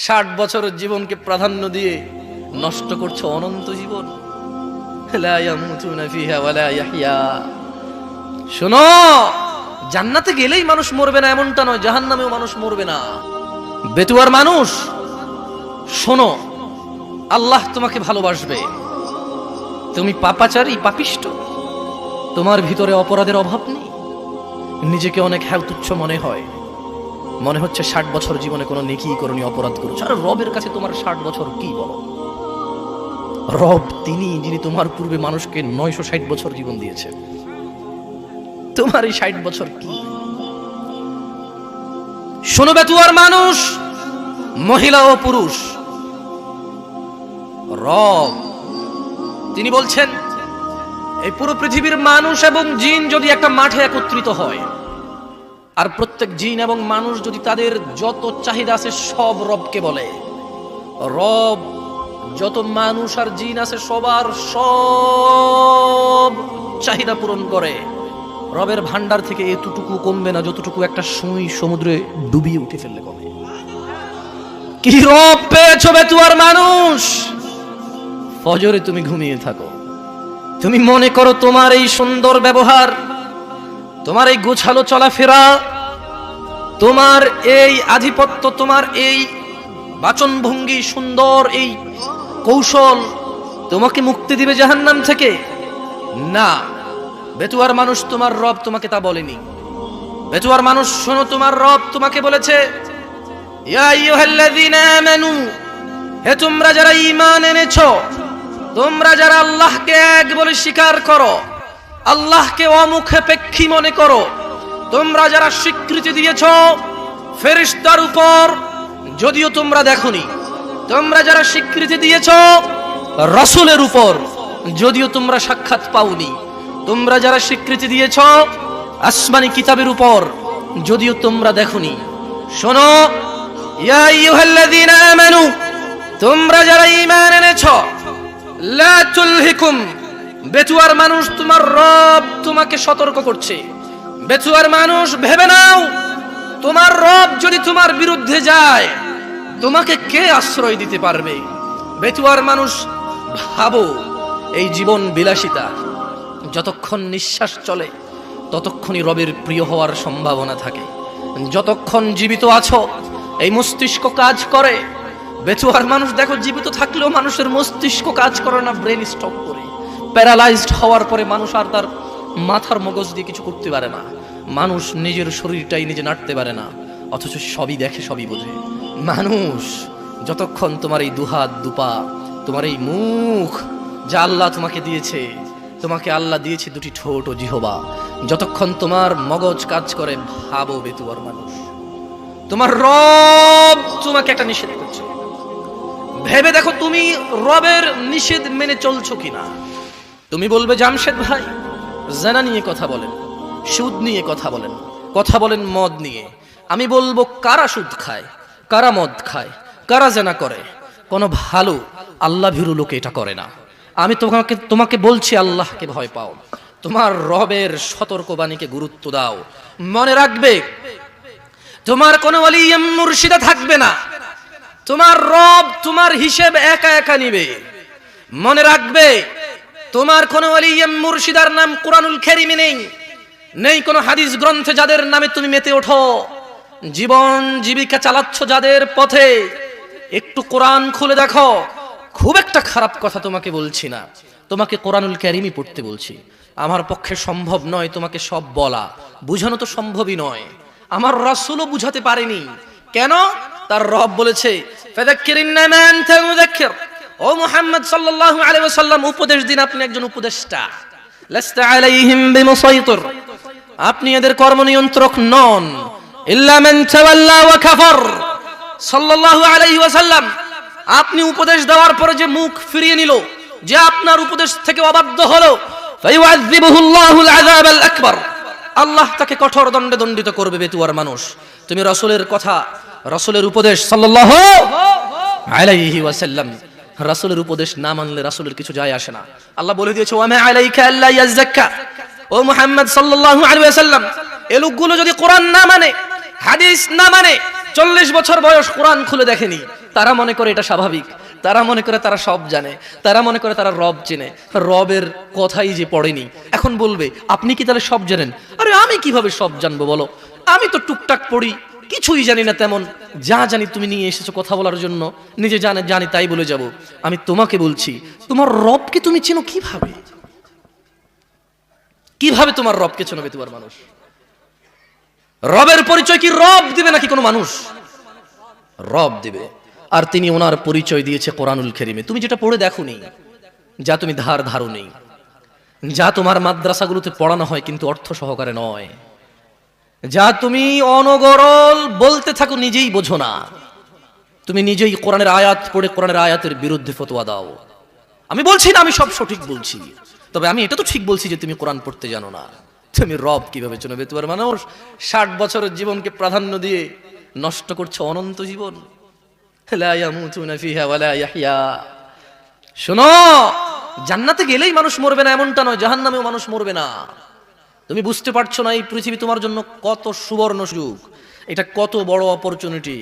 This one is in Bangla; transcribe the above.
60 বছরের জীবনকে প্রাধান্য দিয়ে নষ্ট করছো অনন্ত জীবন। লা ইয়ামুতুনা ফিহা ওয়া লা ইয়াহইয়া। শোনো, জান্নাতে গেলেই মানুষ মরবে না এমনটা নয়, জাহান্নামেও মানুষ মরবে না। বেতুয়ার মানুষ, শোনো, আল্লাহ তোমাকে ভালোবাসবে। তুমি পাপাচারী, পাপিষ্ট, তোমার ভিতরে অপরাধের অভাব নেই, নিজেকে অনেক তুচ্ছ মনে হয়, মনে হচ্ছে 60 বছর জীবনে কোনো নেকি করনি, অপরাধ করছো। আর রবের কাছে তোমার 60 বছর কি বলো? রব তিনি যিনি তোমার পূর্বে মানুষকে 960 বছর জীবন দিয়েছে, তোমার এই 60 বছর কি? শোনো বেতুয়ার মানুষ, মহিলা ও পুরুষ, রব তিনি বলছেন এই পুরো পৃথিবীর মানুষ এবং জিন যদি একটা মাঠে একত্রিত হয়, আর প্রত্যেক জিন এবং মানুষ যদি তাদের যত চাহিদা আছে সব রবকে বলে, রব যত মানুষ আর জিন আছে সবার সব চাহিদা পূরণ করে, রবের ভান্ডার থেকে এতটুকু কমবে না যতটুকু একটা সুই সমুদ্রে ডুবিয়ে উঠে ফেললে কমে। কি রব পেয়েছো বেতুয়ার মানুষ? ফজরে তুমি ঘুমিয়ে থাকো, তুমি মনে করো তোমার এই সুন্দর ব্যবহার, তোমার এই গোছালো চলাফেরা, তোমার এই আধিপত্য, তোমার এই বাচনভঙ্গি, সুন্দর এই কৌশল তোমাকে মুক্তি দিবে জাহান্নাম থেকে। না, বেতুয়ার মানুষ, তোমার রব তোমাকে তা বলেনি। বেতুয়ার মানুষ শোনো, তোমার রব তোমাকে বলেছে, ইয়া আইয়ুহাল্লাযীনা আমানু, হে তোমরা যারা ঈমান এনেছো, তোমরা যারা আল্লাহকে এক বলে স্বীকার করো, আল্লাহকে অমুখাপেক্ষী মনে করো, তোমরা যারা স্বীকৃতি দিয়েছো ফেরেশতার উপর যদিও তোমরা দেখোনি, তোমরা যারা স্বীকৃতি দিয়েছো রাসূলের উপর যদিও তোমরা সাক্ষাৎ পাওনি, তোমরা যারা স্বীকৃতি দিয়েছো আসমানি কিতাবের উপর যদিও তোমরা দেখোনি, শোনো, ইয়া আইয়ুহাল্লাযীনা আমানু, তোমরা যারা ঈমান এনেছো, লা তুলহিকুম, বেতুয়ার মানুষ তোমার রব তোমাকে সতর্ক করছে। বেতুয়ার মানুষ ভেবে নাও, তোমার রব যদি তোমার বিরুদ্ধে যায় তোমাকে কে আশ্রয় দিতে পারবে? বেতুয়ার মানুষ ভাবো, এই জীবন বিলাসিতা, যতক্ষণ নিঃশ্বাস চলে ততক্ষণই রবের প্রিয় হওয়ার সম্ভাবনা থাকে। যতক্ষণ জীবিত আছো এই মস্তিষ্ক কাজ করে। বেতুয়ার মানুষ দেখো, জীবিত থাকলেও মানুষের মস্তিষ্ক কাজ করে না, ব্রেন স্টপ করে। প্যারালাইজড হওয়ার পরে মানুষ আর তার মাথার মগজ দিয়ে কিছু করতে পারে না, মানুষ নিজের শরীরটাই নিজে নাড়তে পারে না, অথচ সবই দেখে, সবই বোঝে। মানুষ যতক্ষণ তোমার এই দুহাত দুপা, তোমার এই মুখ যা আল্লাহ তোমাকে দিয়েছে, তোমাকে আল্লাহ দিয়েছে দুটি ঠোঁট ও জিহবা, যতক্ষণ তোমার মগজ কাজ করে, ভাবো বেতুয়ার মানুষ, তোমার রব তোমাকে একটা নিষেধ করছে, ভেবে দেখো তুমি রবের নিষেধ মেনে চলছো কিনা। তুমি বলবে, জামশেদ ভাই জানা নিয়ে কথা বলেন, সুদ নিয়ে কথা বলেন, কথা বলেন মদ নিয়ে। আমি বলবো, কারা সুদ খায়, কারা মদ খায়, কারা জানা করে? কোনো ভালো আল্লাহ ভীরু লোকে এটা করে না। আমি তোমাকে বলছি, আল্লাহকে ভয় পাও, তোমার রবের সতর্কবাণীকে গুরুত্ব দাও। মনে রাখবে, তোমার কোনো ওলি মুর্শিদা থাকবে না, তোমার রব তোমার হিসেব একা একা নিবে। মনে রাখবে, তোমার কোনো ওলি মুর্শিদার নাম কুরআনুল কারীমে নেই, নেই কোনো হাদিস গ্রন্থে যাদের নামে তুমি মেতে ওঠো, জীবন জীবিকা চালাচ্ছ যাদের পথে, একটু কোরআন খুলে দেখো। খুব একটা খারাপ কথা তোমাকে বলছি না, তোমাকে কোরআনুল কারীমই পড়তে বলছি। আমার পক্ষে সম্ভব নয় তোমাকে সব বলা, বুঝানো তো সম্ভবই নয়। আমার রাসূলও বুঝাতে পারেনি। কেন? তার রব বলেছে, ফাযাক্কিরিন্না মা আনতা মুযাক্কির, ও মুহাম্মদ সাল্লাল্লাহু আলাইহি ওয়াসাল্লাম উপদেশ দিন, আপনি একজন উপদেষ্টা। লাস্তা আলাইহিম বিমুসাইতির, আপনি এদের কর্ম নিয়ন্ত্রক নন। ইল্লা মান তাওয়াল্লা ওয়া কাফার, সাল্লাল্লাহু আলাইহি ওয়াসাল্লাম আপনি উপদেশ দেওয়ার পরে যে মুখ ফিরিয়ে নিল, যে আপনার উপদেশ থেকে অবাধ্য হলো, ফায়ুআযিবুহুল্লাহুল আযাবাল আকবার, আল্লাহ তাকে কঠোর দণ্ডে দণ্ডিত করবে। বেতুয়ার মানুষ, তুমি রাসূলের কথা, রাসূলের উপদেশ সাল্লাল্লাহু আলাইহি ওয়াসাল্লাম, রাসূলের উপদেশ না মানলে রাসূলের কিছু যায় আসে না। আল্লাহ বলে দিয়েছে, ওয়া মা আলাইকা আল্লা ইয়াযাক্কা, ও মুহাম্মদ সাল্লাল্লাহু আলাইহি ওয়াসাল্লাম এই লোকগুলো যদি কোরআন না মানে, হাদিস না মানে, 40 বছর বয়স কোরআন খুলে দেখেনি, তারা মনে করে এটা স্বাভাবিক, তারা মনে করে তারা সব জানে, তারা মনে করে তারা রব চেনে, রবের কথাই যে পড়েনি। এখন বলবে আপনি কি তাহলে সব জানেন? আরে আমি কিভাবে সব জানবো বলো, আমি তো টুকটাক পড়ি, কিছুই জানি না তেমন। যা জানি তুমি নিয়ে এসেছো কথা বলার জন্য, নিজে জানি তাই বলে যাব। আমি তোমাকে বলছি, তোমার রবকে তুমি চেনো কিভাবে? কিভাবে তোমার রবকে চেনবে তোমার মানুষ? রবের পরিচয় কি রব দিবে নাকি কোনো মানুষ? রব দিবে। আর তিনি ওনার পরিচয় দিয়েছে কোরআনুল কারীমে। তুমি যেটা পড়ে দেখোনি, যা তুমি ধারো নেই, যা তোমার মাদ্রাসাগুলোতে পড়ানো হয় কিন্তু অর্থ সহকারে নয়, যা তুমি অনগরল বলতে থাকো নিজেই বোঝো না, তুমি নিজেই কোরআনের আয়াত পড়ে কোরআনের আয়াতের বিরুদ্ধে ফতোয়া দাও। আমি বলছি না আমি সব সঠিক বলছি, তবে আমি এটা তো ঠিক বলছি যে তুমি কোরআন পড়তে জানো না। তুমি রব কিভাবে চেনবে তোমার মানুষ? 60 বছরের জীবনকে প্রাধান্য দিয়ে নষ্ট করছো অনন্ত জীবন। লা ইয়ামুতুনা ফিহা ওয়ালা ইয়াহইয়া। শোনো, জান্নাতে গেলেই মানুষ মরবে না এমনটা নয়, জাহান্নামেও মানুষ মরবে না। তুমি বুঝতে পারছো না এই পৃথিবী তোমার জন্য কত সুবর্ণ সুযোগ, এটা কত বড় অপরচুনিটি।